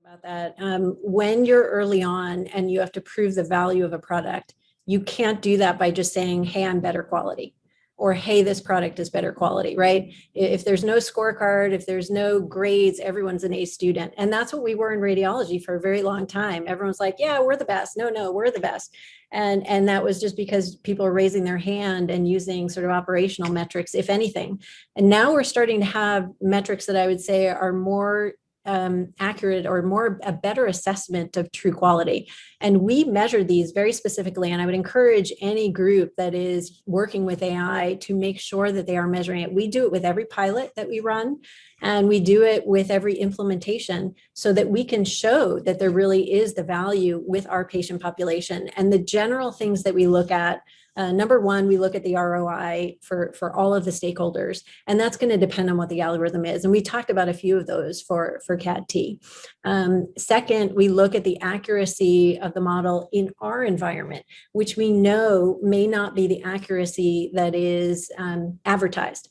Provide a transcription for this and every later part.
about that. When you're early on and you have to prove the value of a product, you can't do that by just saying, hey, I'm better quality, or hey, this product is better quality, right? If there's no scorecard, if there's no grades, everyone's an A student. And that's what we were in radiology for a very long time. Everyone's like, yeah, we're the best. No, we're the best. And that was just because people are raising their hand and using sort of operational metrics, if anything. And now we're starting to have metrics that I would say are more accurate or a better assessment of true quality. And we measure these very specifically. And I would encourage any group that is working with AI to make sure that they are measuring it. We do it with every pilot that we run, and we do it with every implementation so that we can show that there really is the value with our patient population. And the general things that we look at, number one, we look at the ROI for all of the stakeholders, and that's going to depend on what the algorithm is. And we talked about a few of those for CAD-T. Second, we look at the accuracy of the model in our environment, which we know may not be the accuracy that is advertised,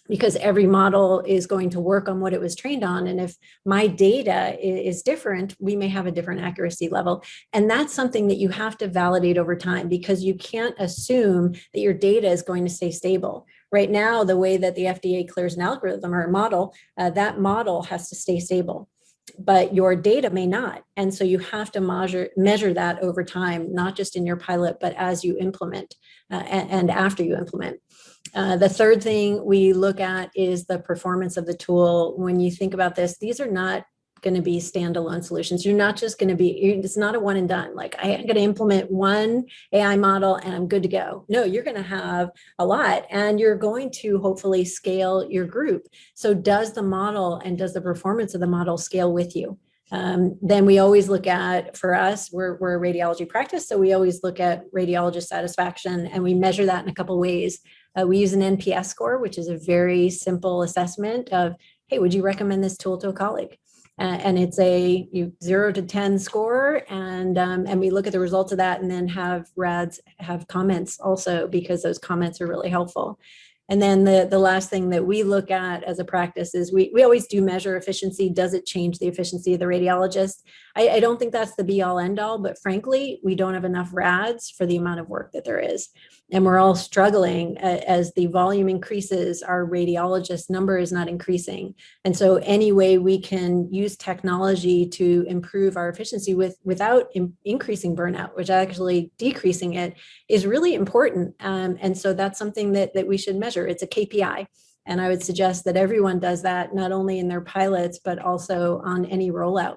because every model is going to work on what it was trained on. And if my data is different, we may have a different accuracy level. And that's something that you have to validate over time, because you can't assume that your data is going to stay stable. Right now, the way that the FDA clears an algorithm or a model, that model has to stay stable, but your data may not. And so you have to measure that over time, not just in your pilot, but as you implement and after you implement. The third thing we look at is the performance of the tool. When you think about this, these are not going to be standalone solutions. You're not just going to be, it's not a one and done. Like, I'm going to implement one AI model and I'm good to go. No, you're going to have a lot, and you're going to hopefully scale your group. So does the model and does the performance of the model scale with you? Then we always look at, for us, we're a radiology practice, so we always look at radiologist satisfaction, and we measure that in a couple ways. We use an NPS score, which is a very simple assessment of, hey, would you recommend this tool to a colleague? And it's a 0 to 10 score, and we look at the results of that, and then have RADs have comments also, because those comments are really helpful. And then the last thing that we look at as a practice is we always do measure efficiency. Does it change the efficiency of the radiologist? I don't think that's the be all end all, but frankly, we don't have enough RADs for the amount of work that there is. And we're all struggling as the volume increases, our radiologist number is not increasing. And so any way we can use technology to improve our efficiency without increasing burnout, which actually decreasing it, is really important. And so that's something that we should measure. It's a KPI. And I would suggest that everyone does that, not only in their pilots, but also on any rollout.